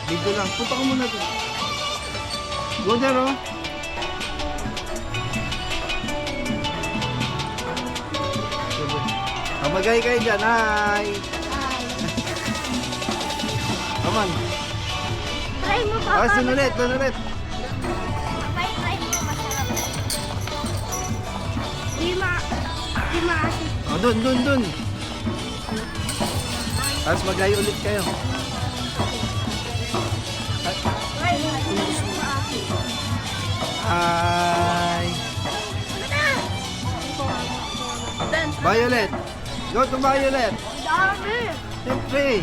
Dito lang. Punta ka muna doon. Go there, oh. Kamagay kayo dyan. Hi. Come on. Try mo pa. Ah, doon ulit. Doon ulit. Try mo. Masarap. Di maasin. Oh, doon. Tapos magay ulit kayo. Try mo. Hi. Violet. Go to Violet. Dami. Siyempre.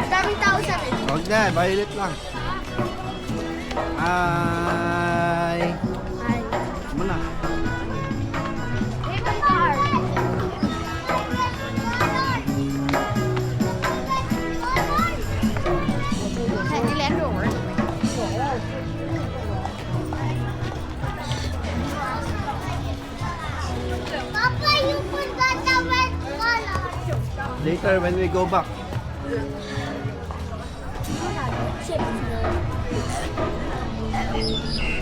Daming tao sa akin. Huwag na. Violet lang. Hi. Ay. Muna. Ribbon car. Hindi lang door. Papa, you forgot the red color. Later when we go back.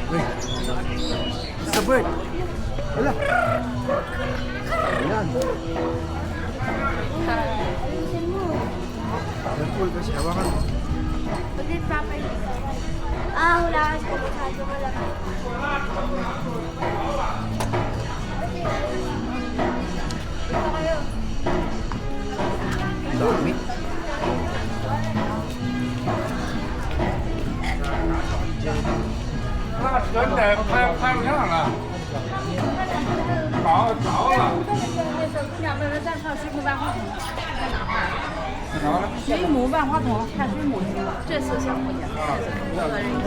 Wait. It's a bird. Wala. Ayan. Ayusin mo. Careful kasi hawakan. Pagdit Papa. Wala ka sa masyado malaki. Ito kayo. Dami.那真的拍不上了，着了。两个人在唱水母万花筒，着了。水母万花筒，看水母去了。这次小姑娘，五个人一个。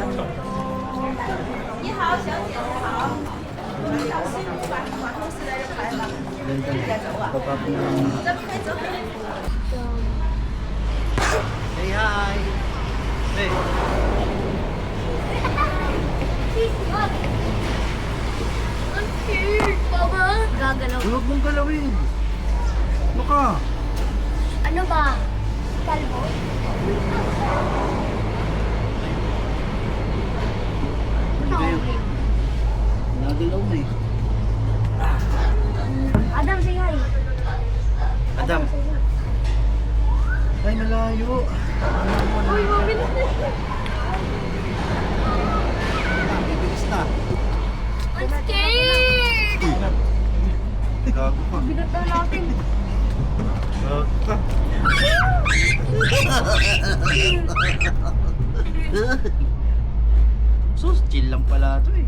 你好，小姐姐好。小水母万花筒是在这拍吗？该走啊。咱们快走。 Say hi. Hey. Ang cute, Papa. Gagalaw. Huwag mong galawin. Ano ka? Ano ba? Kalbo? Hindi. Nagalaw na eh. Adam, say hi. Adam. Ay, malayo. Uy, mabilis na. Bibilis na. I'm scared. Gago ka. Binat na natin. Gago ka. Sus, chill lang pala ito eh.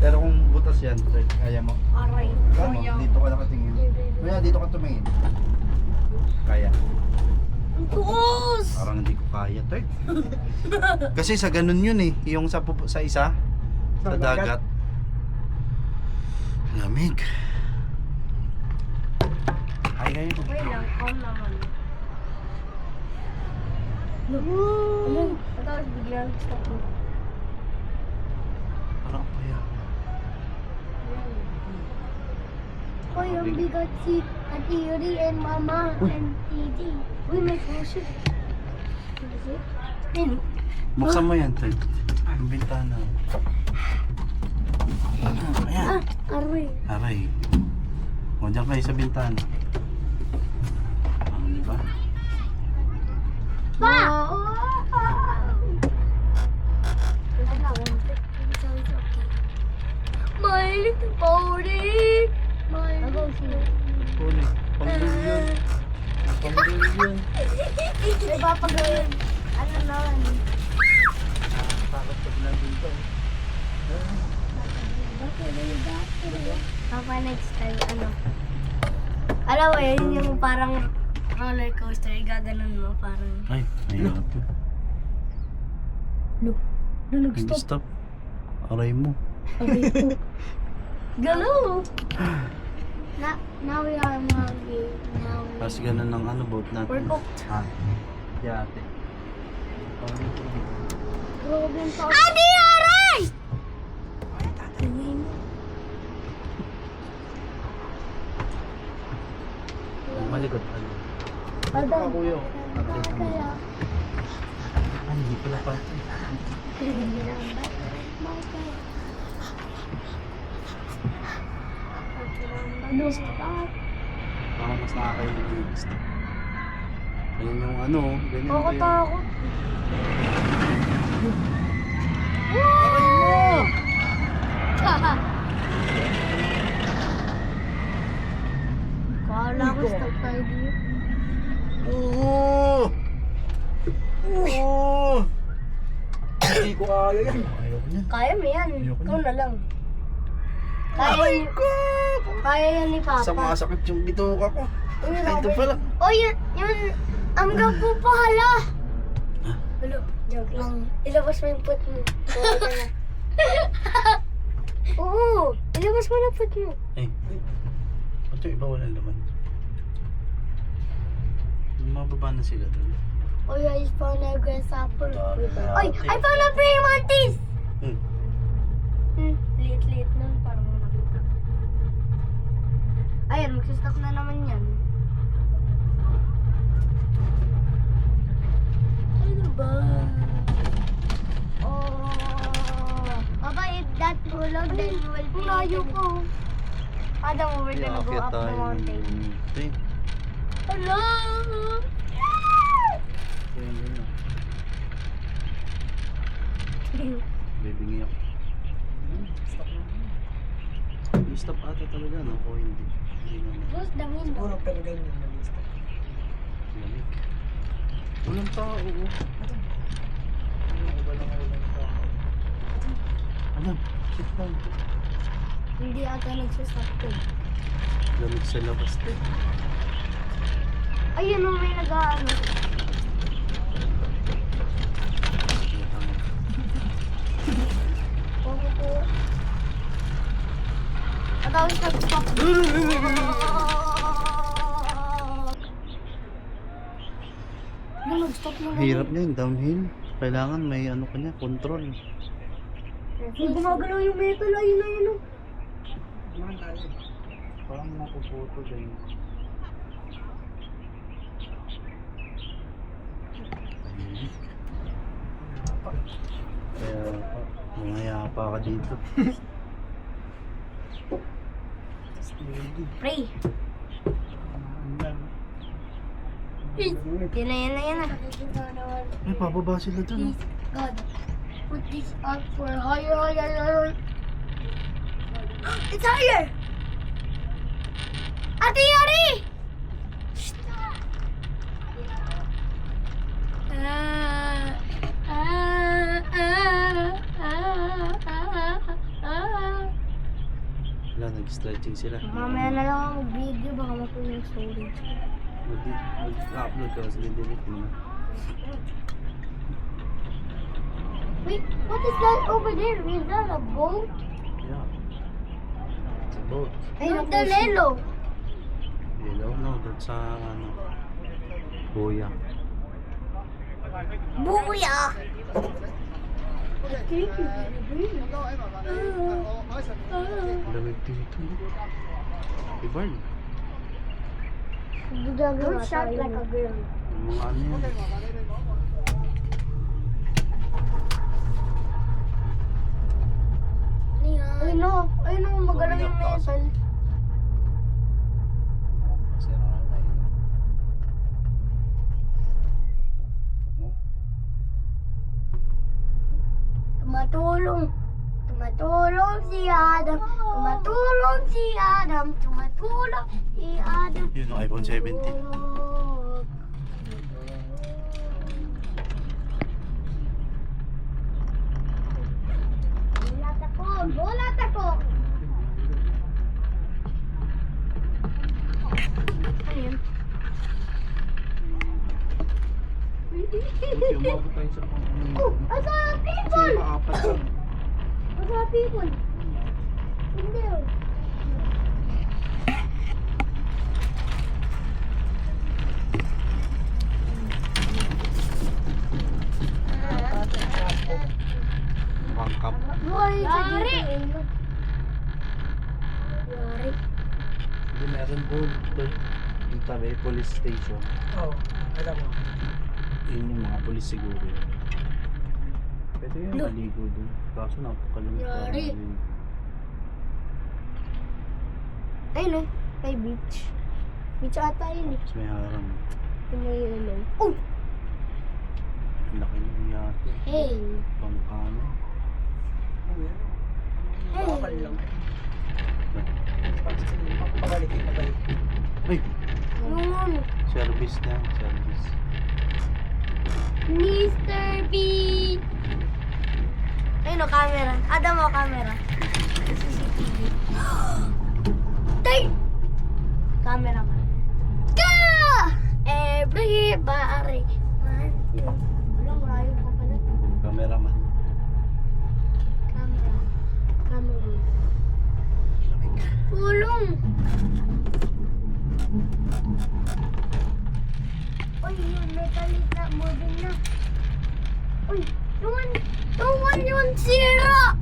Pero kung butas yan, kaya mo. Aray. Kaya mo, dito ka nakatingin. Kaya dito ka tumingin. Kaya. Ang tuos. Parang hindi ko kaya to eh. Kasi sa ganun yun eh. Yung sa isa, sa dagat. Lamig. Ay, ay. Wait lang, calm naman. Ano? Tapos biglang stop mo. Parang kaya. Hoy, ang bigat si Ate Yuri and Mama and Titi. Uy, may frozen. What is it? Ayun. Buksan mo yan, Ted. Ang bintana. Ayan. Aray. Aray. O, dyan kayo sa bintana. Di ba? Pa! My little pony. My little Huli. Panggol yun. Panggol yun. May papagawin. Ano naman? Takot pag nandito. Papa, next time, ano? Alam mo, yun yung parang roller coaster. Gaganon mo, parang... Ay, ayun na to. Nag-stop. Aray mo. Galo! Now we are moving. Now we... Tapos ganun ng ano, boat natin. We're cooked. Ah, yate. Adi, aray! Malikot. Adam, Kuya. kaya pala pa ito. Parang mas nakakainig yung gusto. Ayun yung ano, ganyan Ako to yun. takot. Aray mo! Kala ko stuck tayo dito. Oo! Oo! Hindi ko kaya yan. Ayoko niyan. Kaya mo yan. Ayoko Ikaw na. na lang. Kaya yan ni Papa. Sa masakit yung bituka ko. Uy, Ito Robert. pala. Oh, yun. Amga po pa, hala. Hello, joke lang. Ilabas mo yung foot mo. Oo, ilabas mo na foot mo. Eh, ba't yung iba walang laman? Mababa na sila doon. Oh, I found a grasshopper. Dami na Oy, natin. I found a praying mantis! Hmm. Liit-liit nun, parang makita. Ayan, magsastock na naman yan. Ano ba? Oh. Papa, if that hulog, then we will be... Layo ko. Adam, we're gonna go up the mountain. Hey, Hello! ayun, ayun. Bibingi ako. Yung stop ata talaga, no? O hindi? Hindi naman. Close the window. Siguro talaga yun yung nalista. Lamig. Walang tao, oh. Alam, sit down. Hindi ata nagsasap to. Lamig sa labas, te. Ayun, oh, may nag-ano. Atawag sa stop. Nag-stop na. Hirap niya yung downhill. Kailangan may ano ka niya, control. Yung gumagalaw yung metal. Ayun. Parang napuputo din. Kaya mamaya pa ka dito. Pray. Yan na. Ay, pababa sila dun. Please, God, put this up for higher. It's higher! Ate Yori! Wala, nag-stretching sila. Mamaya na lang ako mag-video, baka mapuno yung storage. Mag-upload ka, kasi delete mo na. Wait, what is that over there? Is that a boat? Yeah. It's a boat. Look, the lelo. Yellow? No, that's ano, boya. Buya! Lamig dito. Ibarn. Don't shout like a girl. Yung mga ano yan. Ay no, magalaw yung metal. Masira na yun. Tumatulong si Adam. Tumatulong si Adam. Tumatulong si Adam. Yun yung iPhone 17. Tulog. Bulat ako. Ano yun? Buti umabot tayo sa Oh, I saw a people! Sila pa-apat lang. I saw a people. Hindi. Rangkap. Yari! Yari. Hindi meron doon. Yung tabi, police station. Oo, alam mo. Yun yung mga police siguro. Pwede yan, No. maligo dun. Kaso napakalamig. Yari. Ayun oh, may beach. Beach ata yun eh. Mas may harang. Yung may ano. Oh! Laki ng yate. Hey! Pangkano. Hey! Ay! Yung ano? Service na. Service. Mr. B! Ayun o, camera. Adam mo, camera. CCTV. Tay! Camera man. Ka! Everybody. Man, two. Walang layo pa pala. Cameraman. Camera. Camera. Tulong! Uy, yun, may kalit na moving na. Uy, yung yun, sira!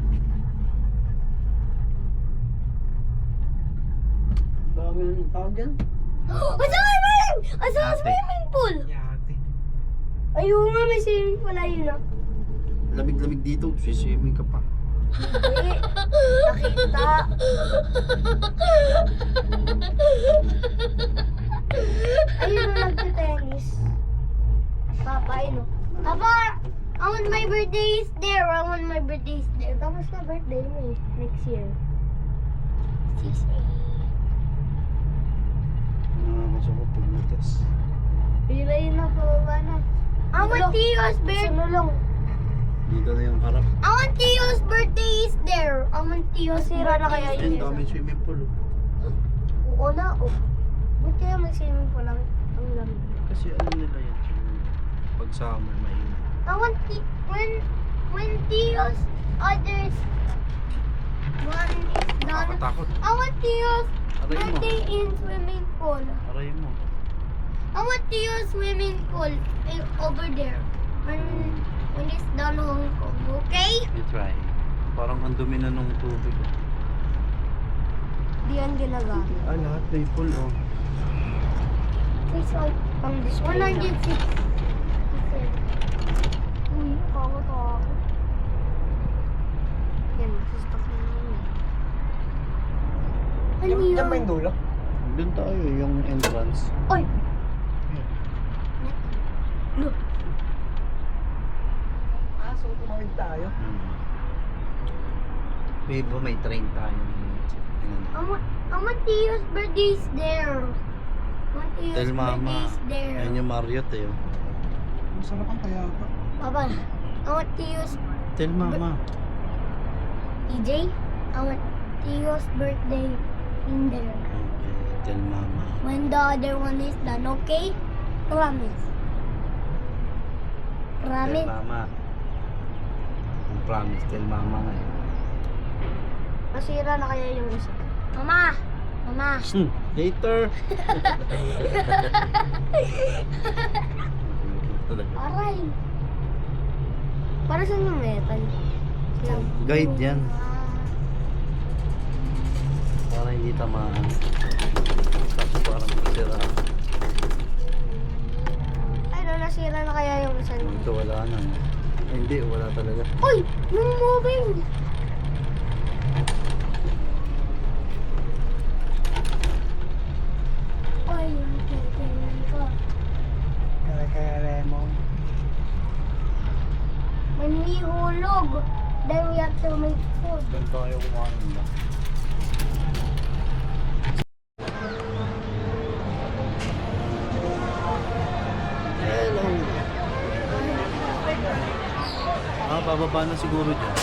Dami ng tawag yan. Asa swimming pool? Yate. Ayun nga, may swimming pool. Ayun na. Lamig-lamig dito. Swimming ka pa. Hindi. Nakita. Ayun na, nagte-tennis. Papa, ayun o. Papa, I want my birthday is there. I want my birthday is there. Tapos na birthday mo eh. Next year. 6-8. Gusto ko pagmutas. Yun na, pababa na. I want Tio's birthday. Sunulong. Dito na yung harap. I want Tio's birthday is there. I want Tio's birthday. Na kaya Ang daming swimming pool. Oo na, oh. Ba't kaya mag-swimming pool lang? Ang lamig. Kasi ano nila yan. Pag summer, mainit. I want when Tio's others one is done. Nakakatakot. I want Tio's Aray mo. birthday in swimming pool. Aray mo. I want Tio's swimming pool over there. When it's done Hong Kong, okay? You try. Parang ang dumi na nung tubig. Di yan ginagamit. Ah, lahat may pool oh. This one, pang display 106. Uy, kakot. Yan, sustok na naman eh. Ano yun? Yan ba yung dulo? Doon tayo, yung entrance. Oy! Look. Ah, so tumawid tayo. Babe, may train tayo. I want Tio's birthday is there. I want Tio's Tell birthday mama. is there. Yan yung Marriott eh. Oh. Masarap ang kaya pa. Papa, I want Tio's Tell mama. TJ. I want Tio's birthday in there. Okay, tell mama. When the other one is done, okay? Promise. Tell Promise. mama. Ang promise, tell mama nga eh. Masira na kaya yung isa. Mama! Mama! Later! Talaga. Aray! Para saan yung metal? Guide yan. Para hindi tamaan. Kaso parang masira. Ay, no, nasira na kaya yung isa. Ito wala na. Hindi, wala talaga. Uy! Yung moving! Ay, yung tingin ko. Kaya mo. When we hulog, then we have to make food. Doon tayo kumain ba? Hello! Ah, bababa na siguro dyan.